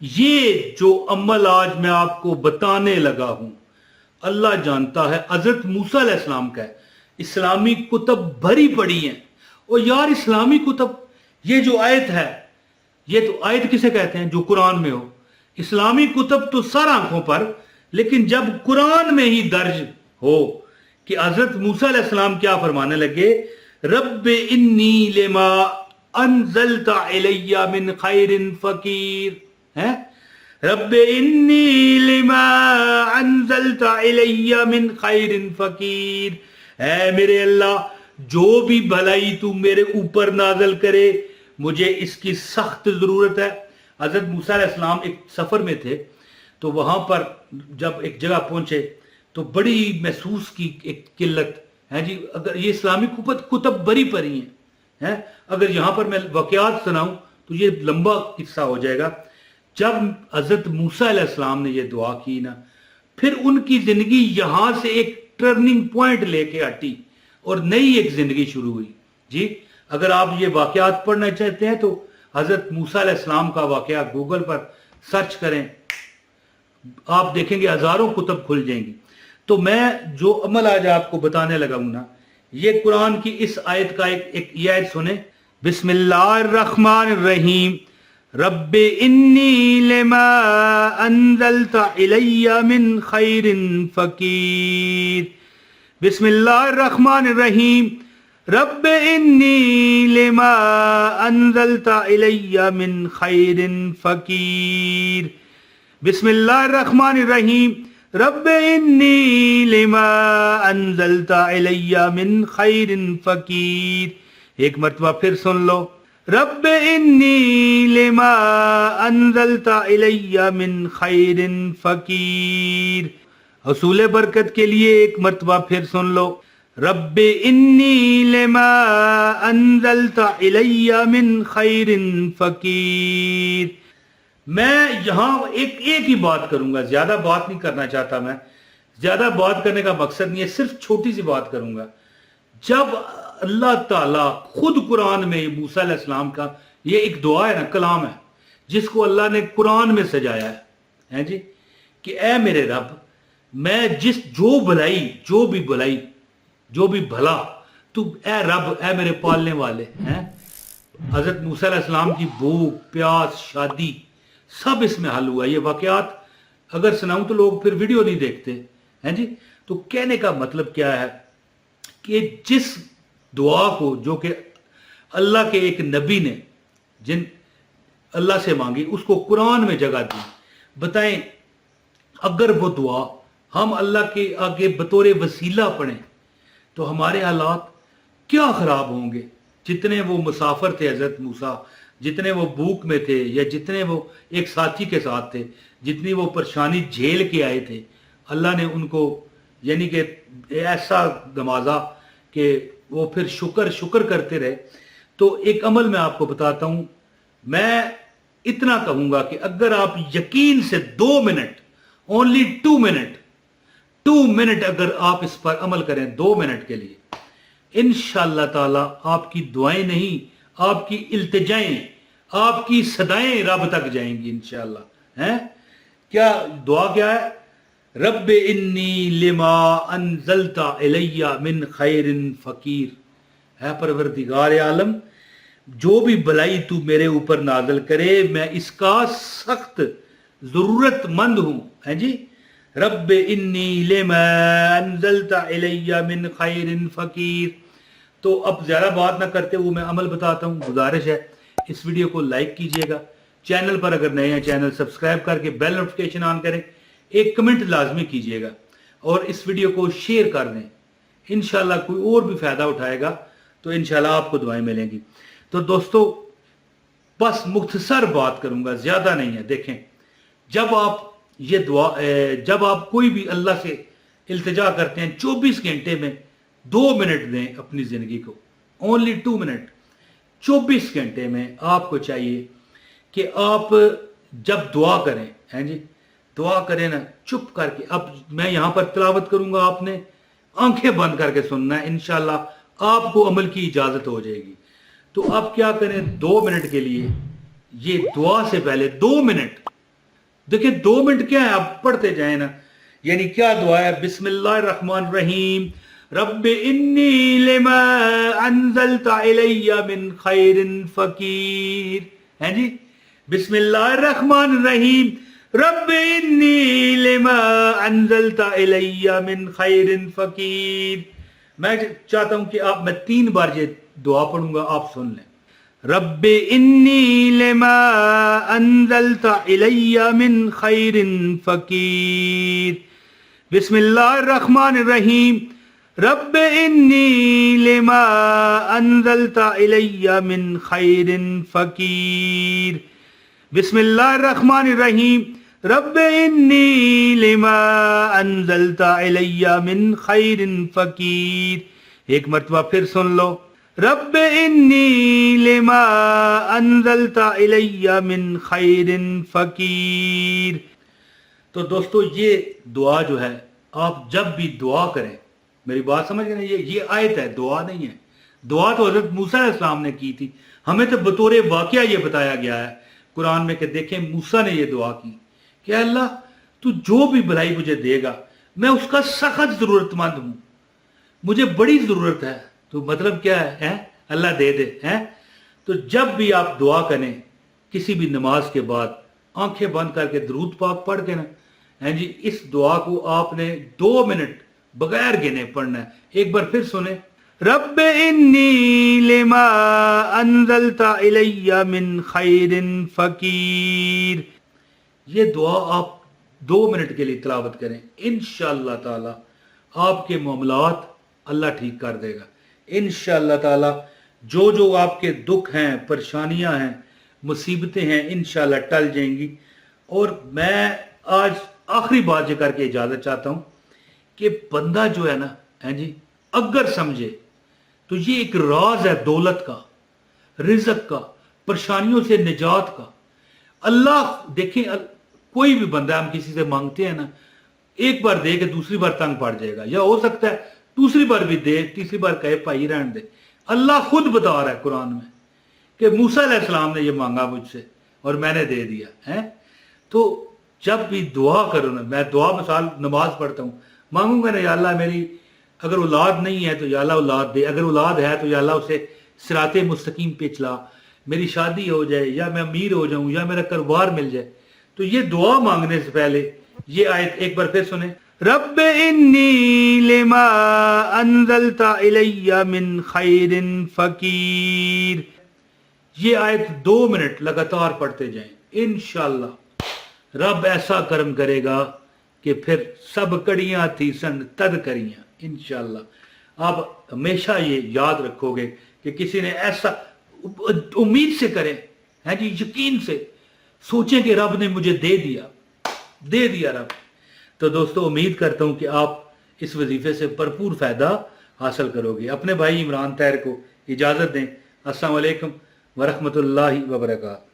یہ جو عمل آج میں آپ کو بتانے لگا ہوں اللہ جانتا ہے حضرت موسیٰ علیہ السلام کا ہے. اسلامی کتب بھری پڑی ہیں. اور یار اسلامی کتب یہ جو آیت ہے یہ تو آیت کسے کہتے ہیں جو قرآن میں ہو. اسلامی کتب تو سر آنکھوں پر, لیکن جب قرآن میں ہی درج ہو کہ حضرت موسیٰ علیہ السلام کیا فرمانے لگے, رب انی لما انزلت علی من خیر فقیر, ہے رب انی لما انزلت علی من خیر فقیر, اے میرے اللہ جو بھی بھلائی تو میرے اوپر نازل کرے مجھے اس کی سخت ضرورت ہے. حضرت موسیٰ علیہ السلام ایک سفر میں تھے تو وہاں پر جب ایک جگہ پہنچے تو بڑی محسوس کی ایک قلت ہے جی. اگر یہ اسلامی کتب بری پڑی ہیں, اگر یہاں پر میں واقعات سناؤں تو یہ لمبا قصہ ہو جائے گا. جب حضرت موسیٰ علیہ السلام نے یہ دعا کی نا, پھر ان کی زندگی یہاں سے ایک ٹرننگ پوائنٹ لے کے ہٹی اور نئی ایک زندگی شروع ہوئی. جی اگر آپ یہ واقعات پڑھنا چاہتے ہیں تو حضرت موسیٰ علیہ السلام کا واقعہ گوگل پر سرچ کریں, آپ دیکھیں گے ہزاروں کتب کھل جائیں گی. تو میں جو عمل آج آپ کو بتانے لگا ہوں نا, یہ قرآن کی اس آیت کا ایک یہ آیت سنیں. بسم اللہ الرحمن الرحیم, رب انی لما انزلت علی من خیر فقیر. بسم اللہ الرحمن الرحیم, رب انی لما انزلت علی من خیر فقیر. بسم اللہ الرحمن الرحیم, رب انی لما انزلت علی من خیر فقیر. ایک مرتبہ پھر سن لو, رب انی لما انزلت علی من خیر فقیر. حصول برکت کے لیے ایک مرتبہ پھر سن لو, رب انی لما انزلت علی من خیر فقیر. میں یہاں ایک ہی بات کروں گا, زیادہ بات نہیں کرنا چاہتا. میں زیادہ بات کرنے کا مقصد نہیں ہے, صرف چھوٹی سی بات کروں گا. جب اللہ تعالیٰ خود قرآن میں موسیٰ علیہ السلام کا یہ ایک دعا ہے نا, کلام ہے جس کو اللہ نے قرآن میں سجایا ہے جی, کہ اے میرے رب میں جو بھی بھلا تو اے رب اے میرے پالنے والے ہیں. حضرت موسیٰ علیہ السلام کی بھوک پیاس شادی سب اس میں حل ہوا. یہ واقعات اگر سناؤں تو لوگ پھر ویڈیو نہیں دیکھتے ہیں جی. تو کہنے کا مطلب کیا ہے کہ جس دعا کو جو کہ اللہ کے ایک نبی نے جن اللہ سے مانگی اس کو قرآن میں جگہ دی, بتائیں اگر وہ دعا ہم اللہ کے آگے بطور وسیلہ پڑھیں تو ہمارے حالات کیا خراب ہوں گے. جتنے وہ مسافر تھے حضرت موسیٰ, جتنے وہ بھوک میں تھے یا جتنے وہ ایک ساتھی کے ساتھ تھے, جتنی وہ پریشانی جھیل کے آئے تھے, اللہ نے ان کو یعنی کہ ایسا نوازا کہ وہ پھر شکر کرتے رہے. تو ایک عمل میں آپ کو بتاتا ہوں. میں اتنا کہوں گا کہ اگر آپ یقین سے 2 منٹ, اونلی 2 منٹ اگر آپ اس پر عمل کریں 2 منٹ کے لیے, انشاءاللہ تعالی آپ کی دعائیں نہیں, آپ کی التجائیں, آپ کی صدائیں رب تک جائیں گی انشاءاللہ. کیا دعا کیا ہے؟ رب انی لما انزلت علی من خیر فقیر. ہے پروردگار عالم جو بھی بھلائی تو میرے اوپر نازل کرے میں اس کا سخت ضرورت مند ہوں. ہے جی, رب انی لما انزلت علی من خیر فقیر. تو اب زیادہ بات نہ کرتے ہوئے میں عمل بتاتا ہوں. گزارش ہے اس ویڈیو کو لائک کیجئے گا, چینل پر اگر نئے ہیں چینل سبسکرائب کر کے بیل نوٹیفیکیشن آن کریں, ایک کمنٹ لازمی کیجئے گا اور اس ویڈیو کو شیئر کر دیں. انشاءاللہ کوئی اور بھی فائدہ اٹھائے گا تو انشاءاللہ آپ کو دعائیں ملیں گی. تو دوستو بس مختصر بات کروں گا, زیادہ نہیں ہے. دیکھیں جب آپ کوئی بھی اللہ سے التجا کرتے ہیں 24 گھنٹے میں 2 منٹ دیں اپنی زندگی کو, اونلی 2 منٹ. 24 گھنٹے میں آپ کو چاہیے کہ آپ جب دعا کریں ہیں جی, دعا کریں نا چپ کر کے. اب میں یہاں پر تلاوت کروں گا, آپ نے آنکھیں بند کر کے سننا ہے, انشاءاللہ آپ کو عمل کی اجازت ہو جائے گی. تو آپ کیا کریں 2 منٹ کے لیے یہ دعا سے پہلے 2 منٹ دیکھیں 2 منٹ کیا ہے, آپ پڑھتے جائیں نا. یعنی کیا دعا ہے؟ بسم اللہ الرحمن الرحیم رب انی لما انزلت الی من خیر فقیر. ہیں جی, بسم اللہ الرحمن الرحیم رب انی لما انزلت الی من خیر فقیر. میں چاہتا ہوں کہ میں 3 بار یہ دعا پڑھوں گا, آپ سن لیں. رب انی لما انزلت الی من خیر فقیر. بسم اللہ الرحمن الرحیم رب انی لما انزلت الی من خیر فقیر. بسم اللہ الرحمن الرحیم رب انی لما انزلت الی من خیر فقیر. ایک مرتبہ پھر سن لو, رب انی لما انزلت الی من خیر فقیر. تو دوستو یہ دعا جو ہے, آپ جب بھی دعا کریں, میری بات سمجھ گئے نا, یہ آیت ہے, دعا نہیں ہے. دعا تو حضرت موسیٰ علیہ السلام نے کی تھی, ہمیں تو بطور واقعہ یہ بتایا گیا ہے قرآن میں کہ دیکھیں موسیٰ نے یہ دعا کی کہ اللہ تو جو بھی بھلائی مجھے دے گا میں اس کا سخت ضرورت مند ہوں, مجھے بڑی ضرورت ہے. تو مطلب کیا ہے, اللہ دے دے. تو جب بھی آپ دعا کریں کسی بھی نماز کے بعد, آنکھیں بند کر کے درود پاک پڑھ کے نا, جی اس دعا کو آپ نے 2 منٹ بغیر گنے پڑھنا ہے. ایک بار پھر سنیں, رب انی لما انزلت الی من خیر فقیر. یہ دعا آپ 2 منٹ کے لیے تلاوت کریں, انشاءاللہ تعالی آپ کے معاملات اللہ ٹھیک کر دے گا انشاءاللہ تعالی. جو آپ کے دکھ ہیں, پریشانیاں ہیں, مصیبتیں ہیں, انشاءاللہ ٹل جائیں گی. اور میں آج آخری بات یہ کر کے اجازت چاہتا ہوں کہ بندہ جو ہے نا جی, اگر سمجھے تو یہ ایک راز ہے دولت کا, رزق کا, پریشانیوں سے نجات کا. اللہ دیکھیں, کوئی بھی بندہ ہم کسی سے مانگتے ہیں نا, ایک بار دے کے دوسری بار تنگ پڑ جائے گا, یا ہو سکتا ہے دوسری بار بھی دے, تیسری بار کہے پائی رہن دے. اللہ خود بتا رہا ہے قرآن میں کہ موسیٰ علیہ السلام نے یہ مانگا مجھ سے اور میں نے دے دیا. تو جب بھی دعا کرو نا, میں دعا مثال نماز پڑھتا ہوں, مانگوں گا نا یا اللہ میری اگر اولاد نہیں ہے تو یا اللہ اولاد دے, اگر اولاد ہے تو یا اللہ اسے صراط مستقیم پہ چلا, میری شادی ہو جائے, یا میں امیر ہو جاؤں, یا میرا کاروبار مل جائے. تو یہ دعا مانگنے سے پہلے یہ آیت ایک بار پھر سنیں, رب انی لما انزلت الی من خیر فقیر. یہ آیت 2 منٹ لگاتار پڑھتے جائیں, انشاءاللہ رب ایسا کرم کرے گا کہ پھر سب کڑیاں تھی سن تد کریاں. انشاءاللہ آپ ہمیشہ یہ یاد رکھو گے کہ کسی نے ایسا امید سے کریں, جی یقین سے سوچیں کہ رب نے مجھے دے دیا رب. تو دوستو امید کرتا ہوں کہ آپ اس وظیفے سے بھرپور فائدہ حاصل کرو گے. اپنے بھائی عمران طاہر کو اجازت دیں. السلام علیکم ورحمۃ اللہ وبرکاتہ.